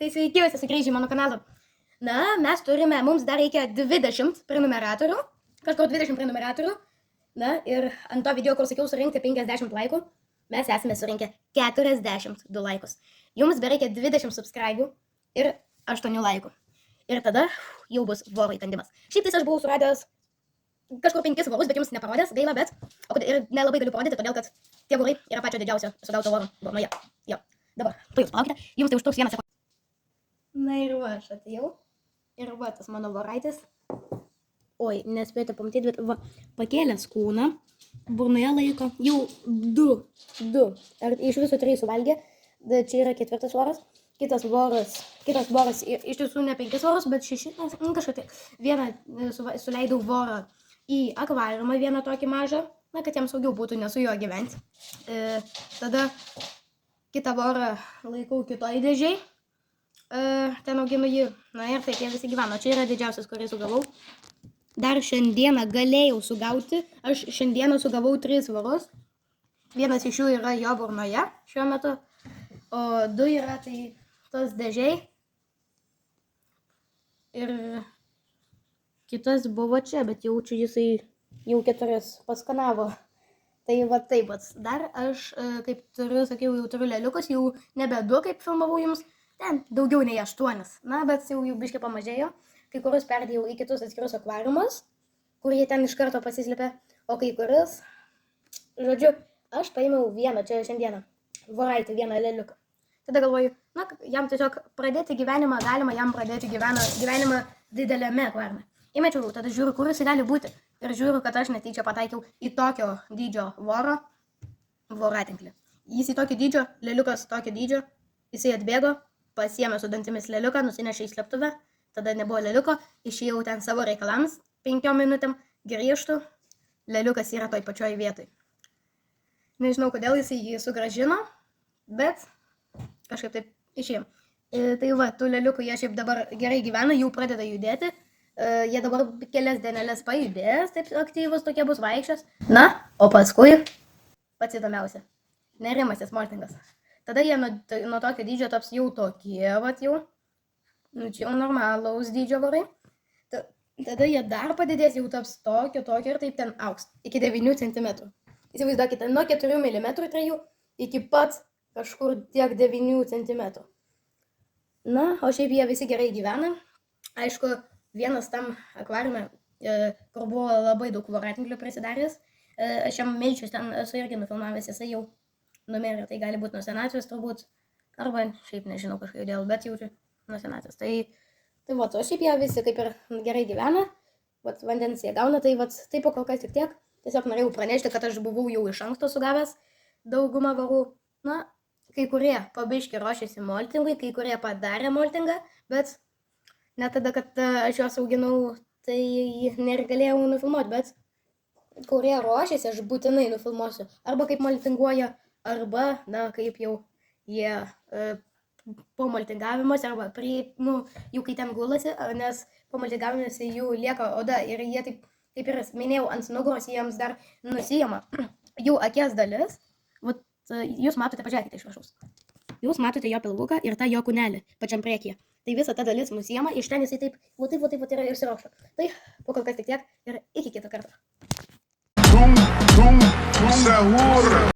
Tai sveiki, visi sugrįžę į mano kanalą. Na, mums dar reikia 20 prenumeratorių. Kažkur 20 prenumeratorių. Na, ir ant to video, kur sakiau surinkti 50 laikų, mes esame surinkę 42 laikus. Jums bereikia 20 subscribe ir 8 laikų. Ir tada jau bus voro įkandimas. Šiaip tai aš buvau suradęs kažkur 5 vorus, bet jums neparodęs, gaila, bet ir nelabai galiu parodyti, todėl kad tie vorai yra pačio didžiausio sugauto voro burnoje. Jo, dabar, tu jūs palaukite, jums tai užtruks 1 sekundę. Na ir va, aš atėjau. Ir va, tas mano voraitis. Oi, nespėjote pamatyti, bet va, pakėlęs kūną, burnoje laiko jau 2. Ar iš viso 3 suvalgė. Čia yra 4 voras. Kitas voras, iš tiesų ne 5 voras, bet 6. Kažką tai. Vieną suleidau vorą į akvariumą, vieną tokį mažą, na, kad jam saugiau būtų, nesu jo gyventi. Tada kitą vorą laikau kitoj dėžiai. Ten auginu jį. Na ir taip, jie visi gyveno. Čia yra didžiausias, kurį sugavau. Dar šiandieną galėjau sugauti. Aš šiandieną sugavau 3 vorus. Vienas iš jų yra jo burnoje šiuo metu. O 2 yra tai tos dėžiai. Ir kitas buvo čia, bet jaučiu jisai jau 4 paskanavo. Tai va taip pat. Dar aš, kaip sakiau, jau turiu leliukus, jau nebe 2, kaip filmavau jums. Ten daugiau nei 8. Na, bet jau biškai pamažėjo. Kai kurius perdėjau į kitus atskirus akvariumus, kur jie ten iš karto pasislėpė. O kai kurius, žodžiu, aš paėmiau vieną čia šiandieną. Voraitį, vieną leliuką. Tada galvoju, na, jam tiesiog pradėti gyvenimą, galima jam pradėti gyvenimą dideliame akvariume. Įmečiau, tada žiūriu, kur jis gali būti. Ir žiūriu, kad aš netyčia pataikiau į tokio dydžio voratinklį. Jis į tokio dydžio, leliukas tokio dydžio, jisai atbėgo. Pasiėmė su dantimis leliuką, nusinešė į slėptuvę, tada nebuvo leliuko, išėjau ten savo reikalams 5 minutėm, grįžtu, leliukas yra toj pačioj vietoj. Nežinau, kodėl jis jį sugrąžino, bet kažkaip taip išėjom. Tai va, tų leliukų jie šiaip dabar gerai gyvena, jau pradeda judėti, jie dabar kelias dienelės pajudės, taip aktyvus tokie bus vaikščios. Na, o paskui pats įdomiausia, nerimasis moltingas. Tada jie nuo tokio dydžio taps jau tokie, vat jau, nu čia jau normalaus dydžio vorai. Tada jie dar padidės, jau taps tokio ir taip ten auks, iki 9 cm. Įsivaizduokite, nuo 4 mm 3 iki pat kažkur tiek 9 cm. Na, o šiaip jie visi gerai gyvena. Aišku, vienas tam akvariume, kur buvo labai daug voratinklių prisidaręs, aš jam meičius ten esu irgi nufilmavęs, jisai jau numerė, tai gali būti nuo senatvės turbūt, arba šiaip nežinau kažkaip dėl, bet jaučiu nuo senatvės. Tai vat, o šiaip jie visi kaip ir gerai gyvena, vat vandens jie gauna, tai vat, taip po kol kas tik tiek. Tiesiog norėjau pranešti, kad aš buvau jau iš anksto sugavęs daugumą vorų. Na, kai kurie pabiški ruošėsi moltingui, kai kurie padarė moltingą, bet net tada, kad aš juos auginau, tai negalėjau nufilmuoti, bet kurie ruošėsi, aš būtinai nufilmuosiu. Arba kaip moltinguoja, arba, na, kaip jau jie po moltingavimuose, arba jau kai ten gulasi, nes po moltingavimuose jų lieka oda ir jie taip, kaip ir minėjau, ant nugaros jiems dar nusijama jų akies dalis. Vat, jūs matote, pažiūrėkite iš viršaus. Jūs matote jo pilvuką ir tą jo kūnelį pačiam priekyje. Tai visa ta dalis nusijama, iš ten jisai taip yra ir išsiraukšta. Tai po kol kas tik tiek ir iki kito karto.